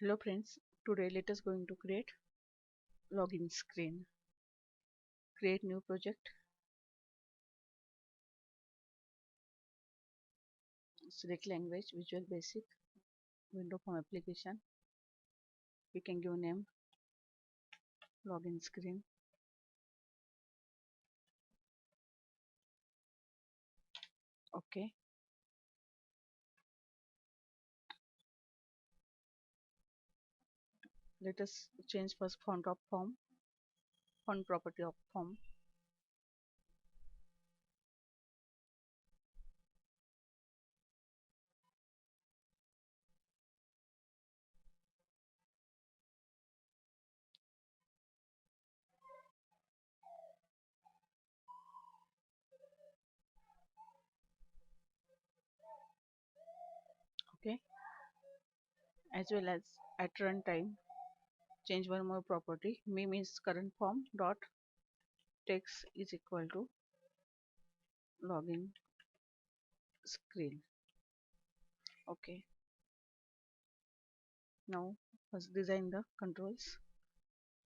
Hello friends, today let us going to create login screen. Create new project, select language, Visual Basic, window from application. We can give name login screen. Okay. Let us change first font of form, font property of form. Okay. As well as at runtime, change one more property. Me means current form dot text is equal to login screen. Okay. Now first design the controls.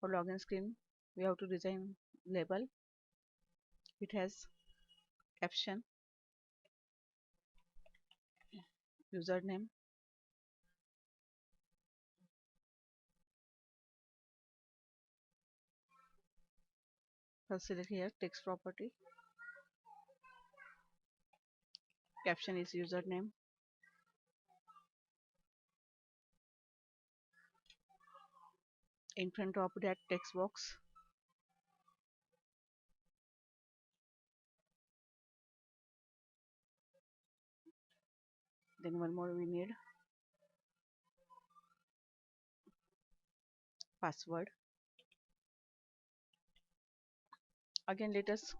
For login screen, we have to design label. It has caption, username, first select here text property, caption is username, in front of that text box then one more we need password. Again let us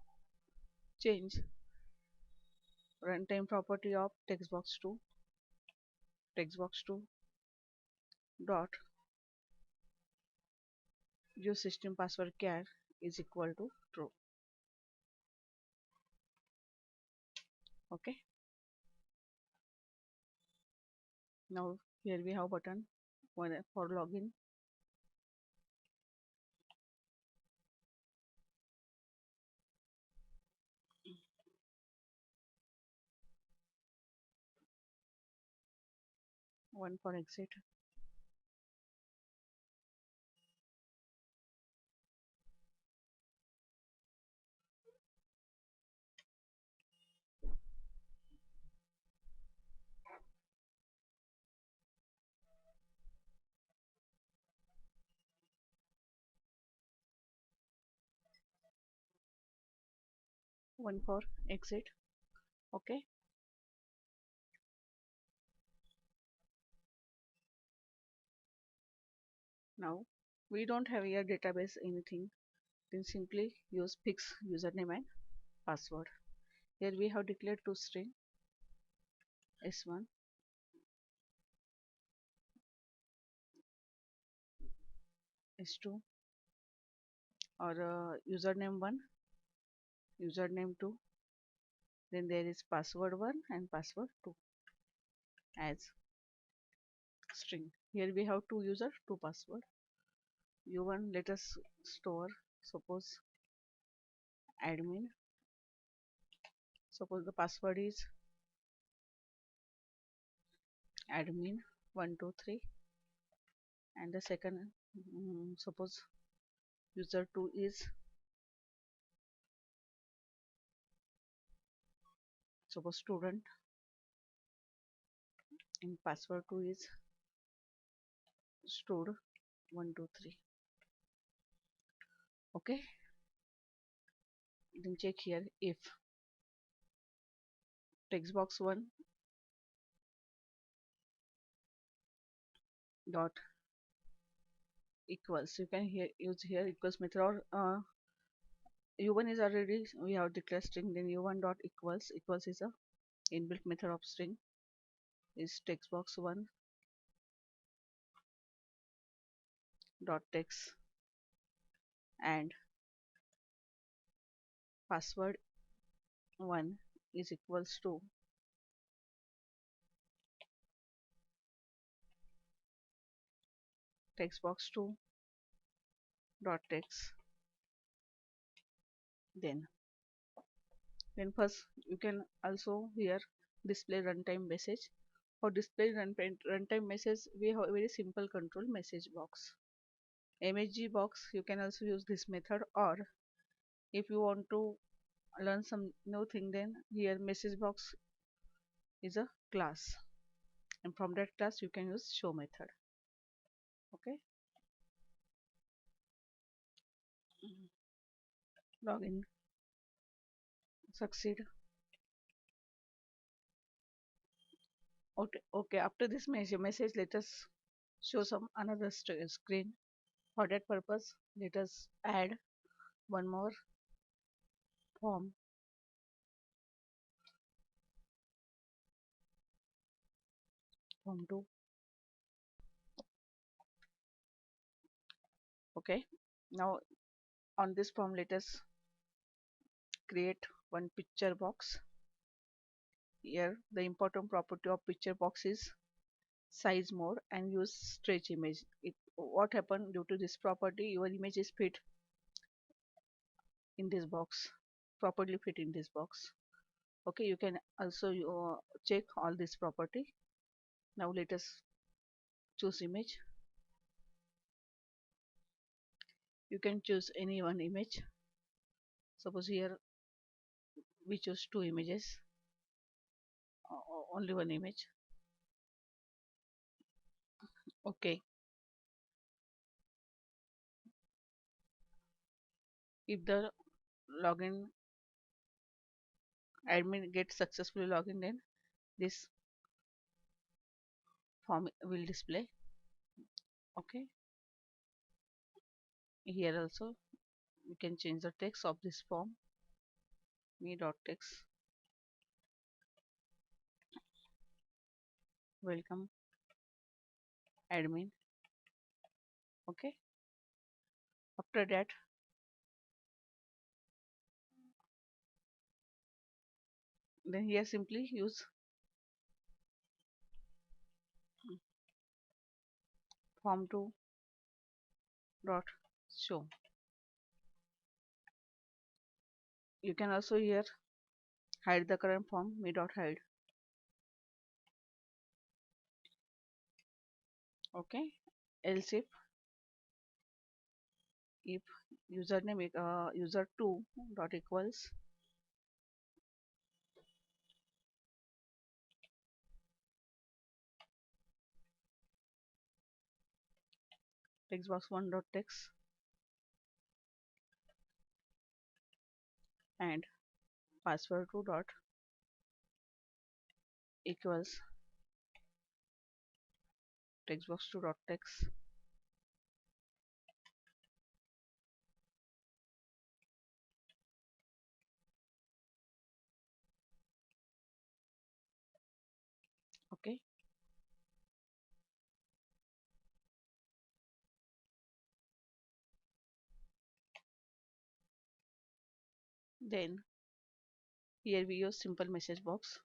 change runtime property of textbox2 dot UseSystemPasswordChar is equal to true. Okay, now here we have button one for login. One for exit. One for exit. Okay, now we don't have here database anything, then simply use fix username and password. Here we have declared two string s1 s2 or username 1 username 2, then there is password 1 and password 2 as string. Here we have two user, two password. U1 let us store, suppose admin, suppose the password is admin 123, and the second suppose user 2 is suppose student, and password 2 is stud 123. Okay, then check here if textbox 1 dot equals, you can here use here equals method, or u1 is already we have declared string, then u1 dot equals is a inbuilt method of string is textbox 1 dot text and password 1 is equals to text box 2 dot text. Then first you can also here display runtime message. For display runtime message, we have a very simple control, message box. MSG box, you can also use this method, or if you want to learn some new thing, then here message box is a class, and from that class you can use show method. Okay. Login, succeed. Okay, after this message, let us show some another screen. For that purpose, let us add one more form. Form 2. Okay. Now on this form, let us create one picture box. Here the important property of picture box is size more and use stretch image. What happened due to this property, your image is fit in this box, properly fit in this box. Okay, you can also check all this property. Now let us choose image. You can choose any one image. Suppose here we choose two images, only one image. Okay, if the login admin gets successfully login, then this form will display. Okay, here also we can change the text of this form. Me.text, welcome admin. Okay, after that then here simply use form2 dot show. You can also here hide the current form, me.hide. Okay, else if username user2 dot equals textbox1 dot text and password2 dot equals textbox2 dot text. Okay, then here we use simple message box.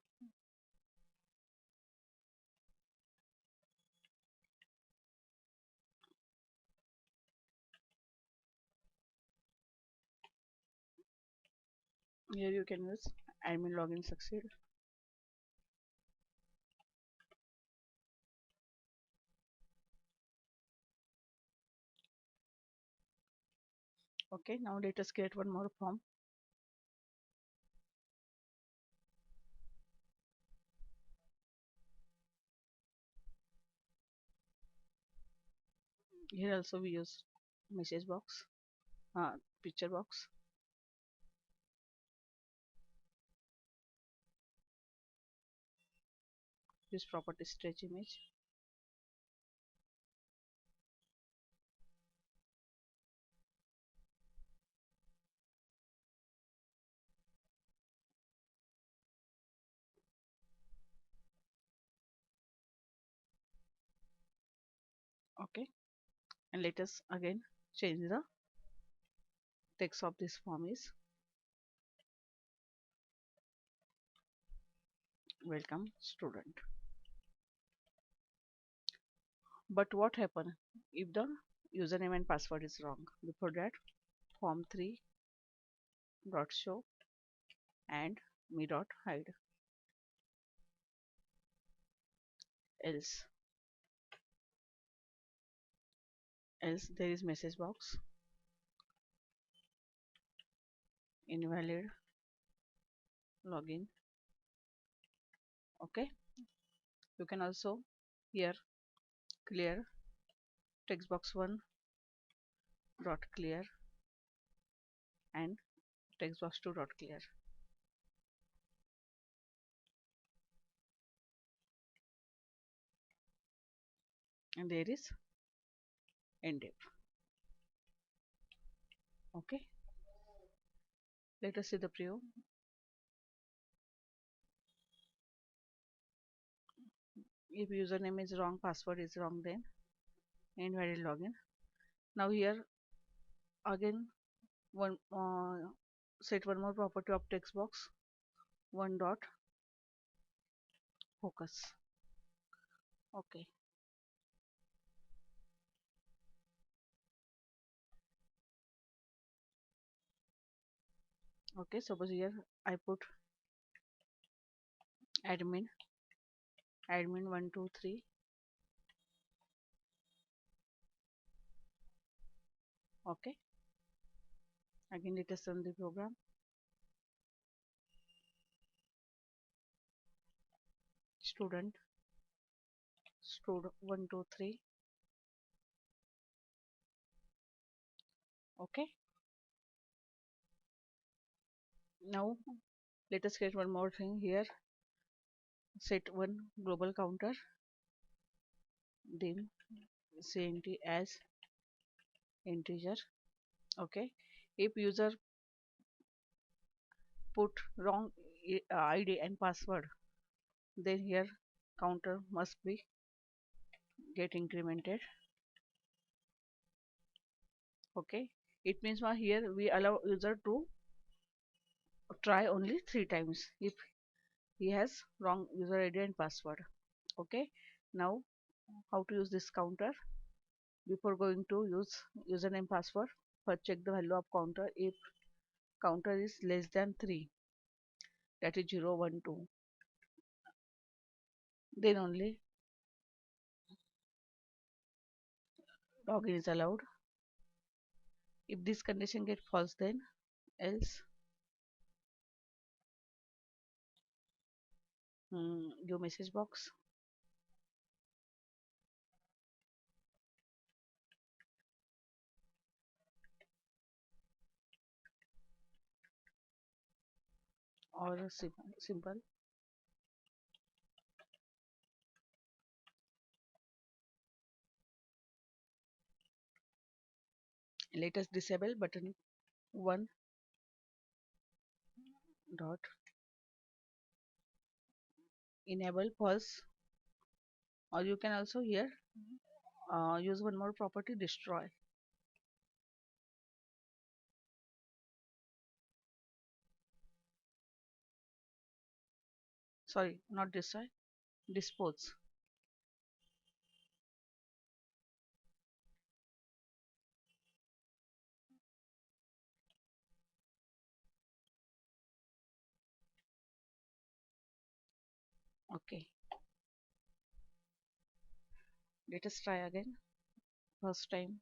Here you can use admin login succeed. Okay, now let us create one more form. Here also we use message box, picture box. Use property stretch image. Okay, and let us again change the text of this form is welcome student. But what happen if the username and password is wrong? Before that, form3 dot show and me dot hide. Else there is message box, invalid login. Okay, you can also here clear text box 1 dot clear and text box 2 dot clear, and there is end if. Okay, let us see the preview. If username is wrong, password is wrong, then invalid login. Now here again one set one more property of text box 1 dot focus. Okay, okay, suppose here I put admin 123. Okay, again let us run the program. Student stud 123. Okay, now let us create one more thing here. Set one global counter, then cnt as integer. Okay, if user put wrong id and password, then here counter must be get incremented. Okay, it means here we allow user to try only 3 times if he has wrong user id and password. Okay, now how to use this counter? Before going to use username password, first check the value of counter. If counter is less than 3, that is 0 1 2, then only login is allowed. If this condition get false, then else do message box or simple. Let us disable button 1 dot enable pulse, or you can also here use one more property, destroy. Sorry, not destroy, dispose. Okay, let us try again. First time,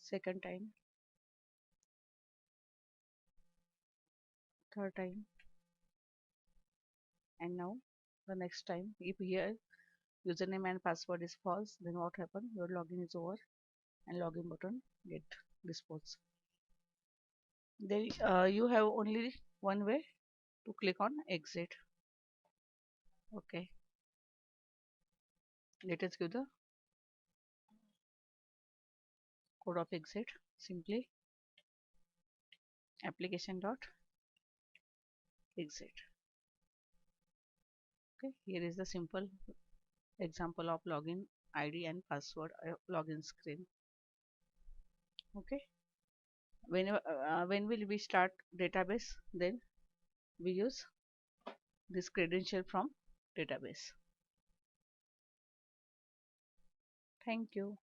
second time, third time, and now the next time. If here username and password is false, then what happen? Your login is over and login button get disposed. Then you have only one way to click on exit. Okay, let us give the code of exit. Simply application dot exit. Okay, here is the simple example of login id and password login screen. Okay, when will we start database? Then we use this credential from database. Thank you.